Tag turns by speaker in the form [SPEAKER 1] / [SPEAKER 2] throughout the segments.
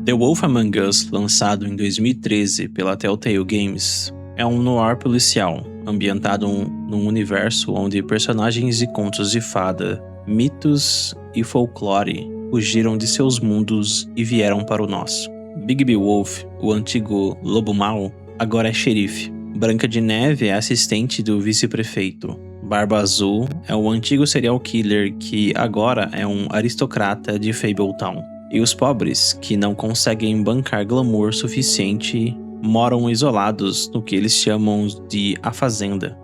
[SPEAKER 1] The Wolf Among Us, lançado em 2013 pela Telltale Games, é um noir policial, ambientado num universo onde personagens de contos de fada, mitos e folclore fugiram de seus mundos e vieram para o nosso. Bigby Wolf, o antigo lobo mau, agora é xerife. Branca de Neve é assistente do vice-prefeito. Barba Azul é o antigo serial killer que agora é um aristocrata de Fabletown. E os pobres, que não conseguem bancar glamour suficiente, moram isolados no que eles chamam de A Fazenda.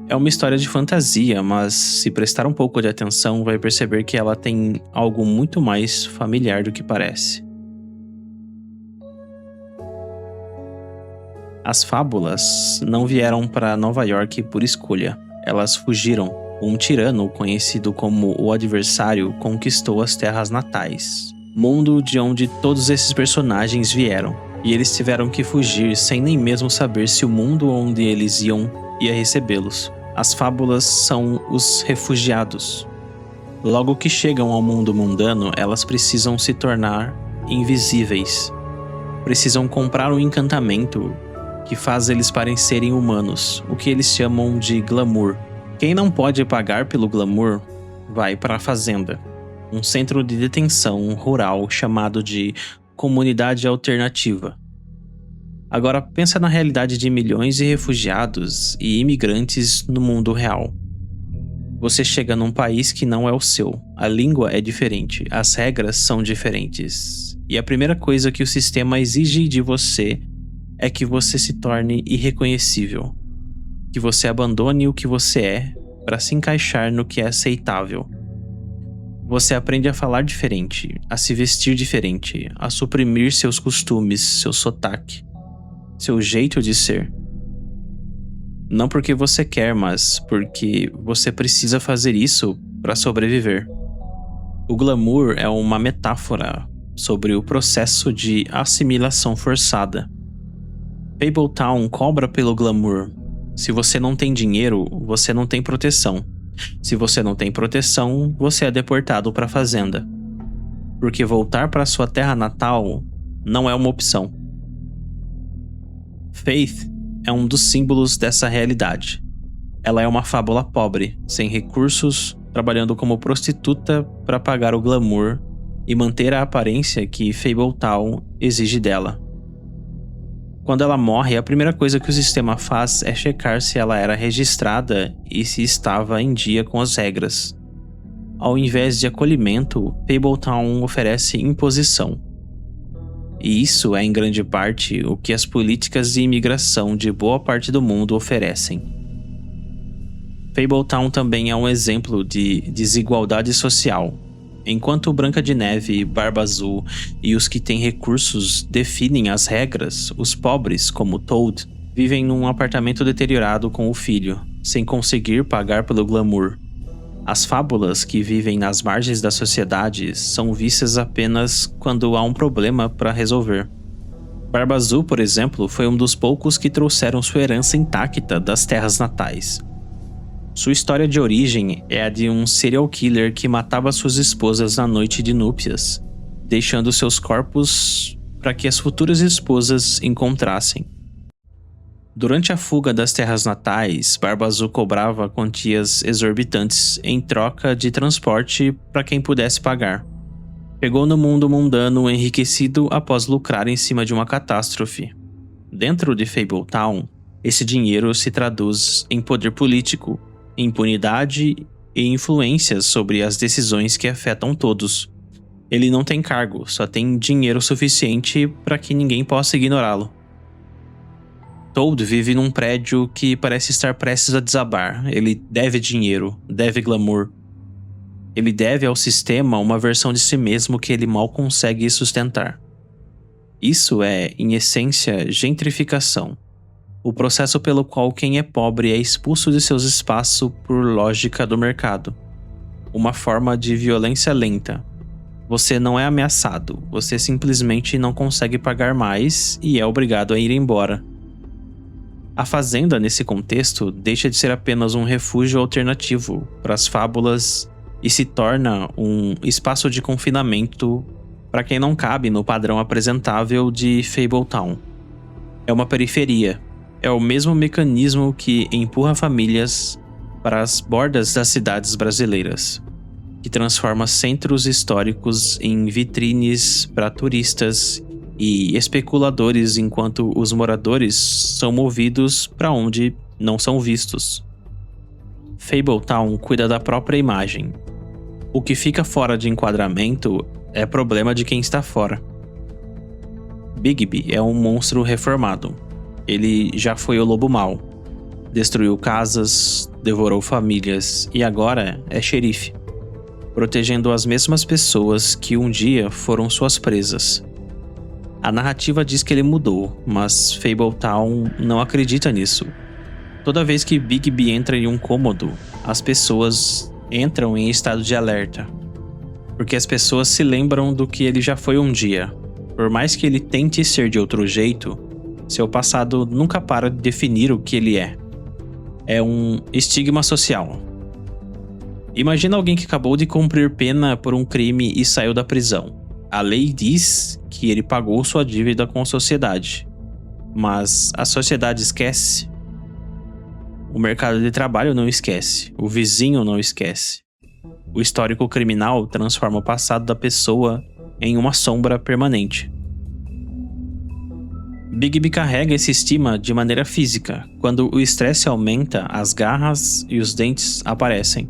[SPEAKER 1] É uma história de fantasia, mas se prestar um pouco de atenção, vai perceber que ela tem algo muito mais familiar do que parece. As fábulas não vieram para Nova York por escolha. Elas fugiram. Um tirano conhecido como o Adversário conquistou as terras natais, mundo de onde todos esses personagens vieram, e eles tiveram que fugir sem nem mesmo saber se o mundo onde eles iam ia recebê-los. As fábulas são os refugiados. Logo que chegam ao mundo mundano, elas precisam se tornar invisíveis. Precisam comprar um encantamento que faz eles parecerem humanos, o que eles chamam de glamour. Quem não pode pagar pelo glamour, vai para a Fazenda, um centro de detenção rural chamado de Comunidade Alternativa. Agora pensa na realidade de milhões de refugiados e imigrantes no mundo real. Você chega num país que não é o seu, a língua é diferente, as regras são diferentes, e a primeira coisa que o sistema exige de você é que você se torne irreconhecível. Que você abandone o que você é para se encaixar no que é aceitável. Você aprende a falar diferente, a se vestir diferente, a suprimir seus costumes, seu sotaque, seu jeito de ser. Não porque você quer, mas porque você precisa fazer isso para sobreviver. O glamour é uma metáfora sobre o processo de assimilação forçada. Fabletown cobra pelo glamour. Se você não tem dinheiro, você não tem proteção. Se você não tem proteção, você é deportado para a fazenda. Porque voltar para sua terra natal não é uma opção. Faith é um dos símbolos dessa realidade. Ela é uma fábula pobre, sem recursos, trabalhando como prostituta para pagar o glamour e manter a aparência que Fabletown exige dela. Quando ela morre, a primeira coisa que o sistema faz é checar se ela era registrada e se estava em dia com as regras. Ao invés de acolhimento, Fabletown oferece imposição. E isso é, em grande parte, o que as políticas de imigração de boa parte do mundo oferecem. Fabletown também é um exemplo de desigualdade social. Enquanto Branca de Neve, Barba Azul e os que têm recursos definem as regras, os pobres, como Toad, vivem num apartamento deteriorado com o filho, sem conseguir pagar pelo glamour. As fábulas que vivem nas margens da sociedade são vistas apenas quando há um problema para resolver. Barba Azul, por exemplo, foi um dos poucos que trouxeram sua herança intacta das terras natais. Sua história de origem é a de um serial killer que matava suas esposas na noite de núpcias, deixando seus corpos para que as futuras esposas encontrassem. Durante a fuga das terras natais, Barba Azul cobrava quantias exorbitantes em troca de transporte para quem pudesse pagar. Pegou no mundo mundano enriquecido após lucrar em cima de uma catástrofe. Dentro de Fabletown, esse dinheiro se traduz em poder político, impunidade e influências sobre as decisões que afetam todos. Ele não tem cargo, só tem dinheiro suficiente para que ninguém possa ignorá-lo. Toad vive num prédio que parece estar prestes a desabar. Ele deve dinheiro, deve glamour. Ele deve ao sistema uma versão de si mesmo que ele mal consegue sustentar. Isso é, em essência, gentrificação. O processo pelo qual quem é pobre é expulso de seus espaços por lógica do mercado. Uma forma de violência lenta. Você não é ameaçado, você simplesmente não consegue pagar mais e é obrigado a ir embora. A fazenda, nesse contexto, deixa de ser apenas um refúgio alternativo para as fábulas e se torna um espaço de confinamento para quem não cabe no padrão apresentável de Fabletown. É uma periferia. É o mesmo mecanismo que empurra famílias para as bordas das cidades brasileiras, que transforma centros históricos em vitrines para turistas e especuladores, enquanto os moradores são movidos para onde não são vistos. Fabletown cuida da própria imagem. O que fica fora de enquadramento é problema de quem está fora. Bigby é um monstro reformado. Ele já foi o lobo mau. Destruiu casas, devorou famílias e agora é xerife, protegendo as mesmas pessoas que um dia foram suas presas. A narrativa diz que ele mudou, mas Fabletown não acredita nisso. Toda vez que Bigby entra em um cômodo, as pessoas entram em estado de alerta, porque as pessoas se lembram do que ele já foi um dia. Por mais que ele tente ser de outro jeito, seu passado nunca para de definir o que ele é. É um estigma social. Imagina alguém que acabou de cumprir pena por um crime e saiu da prisão. A lei diz que ele pagou sua dívida com a sociedade, mas a sociedade esquece. O mercado de trabalho não esquece, o vizinho não esquece. O histórico criminal transforma o passado da pessoa em uma sombra permanente. Bigby carrega esse estigma de maneira física. Quando o estresse aumenta, as garras e os dentes aparecem.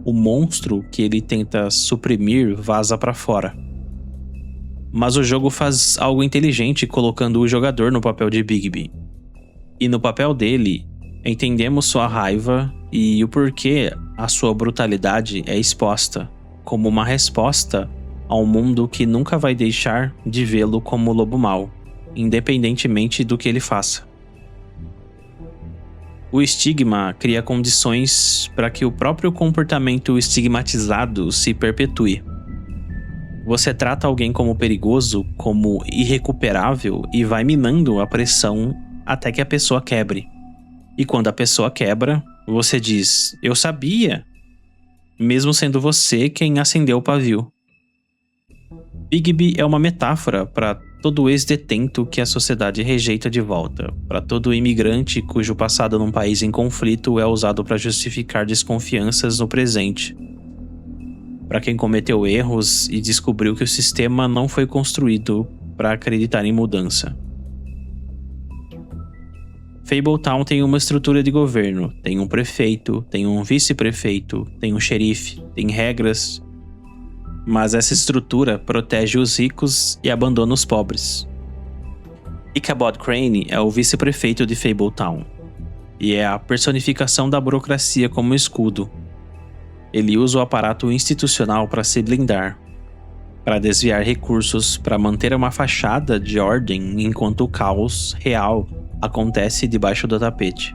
[SPEAKER 1] O monstro que ele tenta suprimir vaza para fora. Mas o jogo faz algo inteligente colocando o jogador no papel de Bigby. E no papel dele, entendemos sua raiva e o porquê a sua brutalidade é exposta, como uma resposta a um mundo que nunca vai deixar de vê-lo como lobo mau, independentemente do que ele faça. O estigma cria condições para que o próprio comportamento estigmatizado se perpetue. Você trata alguém como perigoso, como irrecuperável e vai minando a pressão até que a pessoa quebre. E quando a pessoa quebra, você diz, eu sabia, mesmo sendo você quem acendeu o pavio. Bigby é uma metáfora para todo ex-detento que a sociedade rejeita de volta, para todo imigrante cujo passado num país em conflito é usado para justificar desconfianças no presente, para quem cometeu erros e descobriu que o sistema não foi construído para acreditar em mudança. Fabletown tem uma estrutura de governo, tem um prefeito, tem um vice-prefeito, tem um xerife, tem regras, mas essa estrutura protege os ricos e abandona os pobres. Ichabod Crane é o vice-prefeito de Fabletown, e é a personificação da burocracia como escudo. Ele usa o aparato institucional para se blindar, para desviar recursos, para manter uma fachada de ordem enquanto o caos real acontece debaixo do tapete,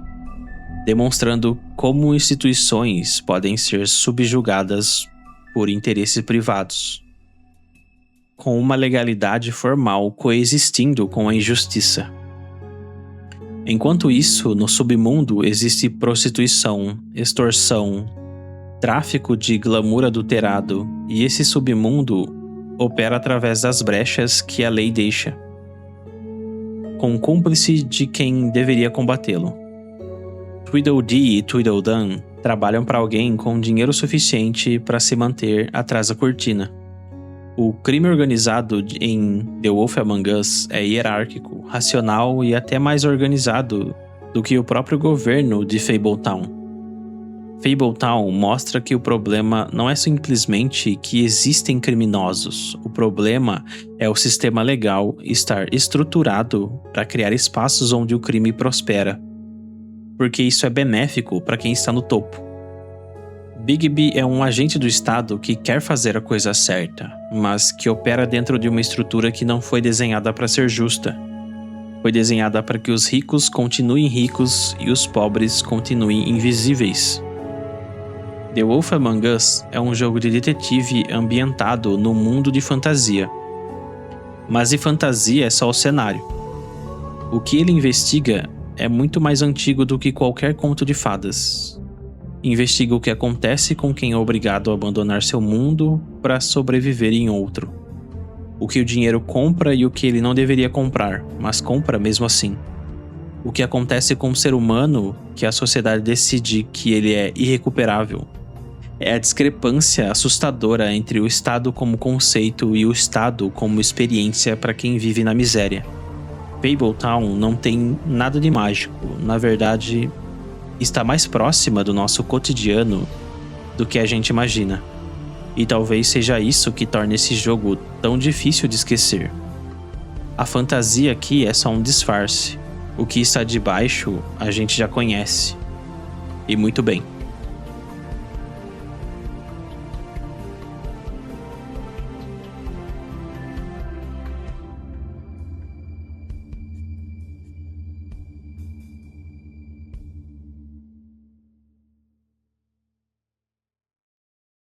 [SPEAKER 1] demonstrando como instituições podem ser subjugadas por interesses privados, com uma legalidade formal coexistindo com a injustiça. Enquanto isso, no submundo existe prostituição, extorsão, tráfico de glamour adulterado, e esse submundo opera através das brechas que a lei deixa, com cúmplice de quem deveria combatê-lo. Tweedledee e Tweedledum trabalham para alguém com dinheiro suficiente para se manter atrás da cortina. O crime organizado em The Wolf Among Us é hierárquico, racional e até mais organizado do que o próprio governo de Fabletown. Fabletown mostra que o problema não é simplesmente que existem criminosos. O problema é o sistema legal estar estruturado para criar espaços onde o crime prospera, porque isso é benéfico para quem está no topo. Bigby é um agente do Estado que quer fazer a coisa certa, mas que opera dentro de uma estrutura que não foi desenhada para ser justa. Foi desenhada para que os ricos continuem ricos e os pobres continuem invisíveis. The Wolf Among Us é um jogo de detetive ambientado no mundo de fantasia. Mas de fantasia é só o cenário. O que ele investiga é muito mais antigo do que qualquer conto de fadas. Investiga o que acontece com quem é obrigado a abandonar seu mundo para sobreviver em outro. O que o dinheiro compra e o que ele não deveria comprar, mas compra mesmo assim. O que acontece com o ser humano, que a sociedade decide que ele é irrecuperável. É a discrepância assustadora entre o Estado como conceito e o Estado como experiência para quem vive na miséria. Fabletown não tem nada de mágico, na verdade, está mais próxima do nosso cotidiano do que a gente imagina. E talvez seja isso que torna esse jogo tão difícil de esquecer. A fantasia aqui é só um disfarce. O que está debaixo a gente já conhece. E muito bem.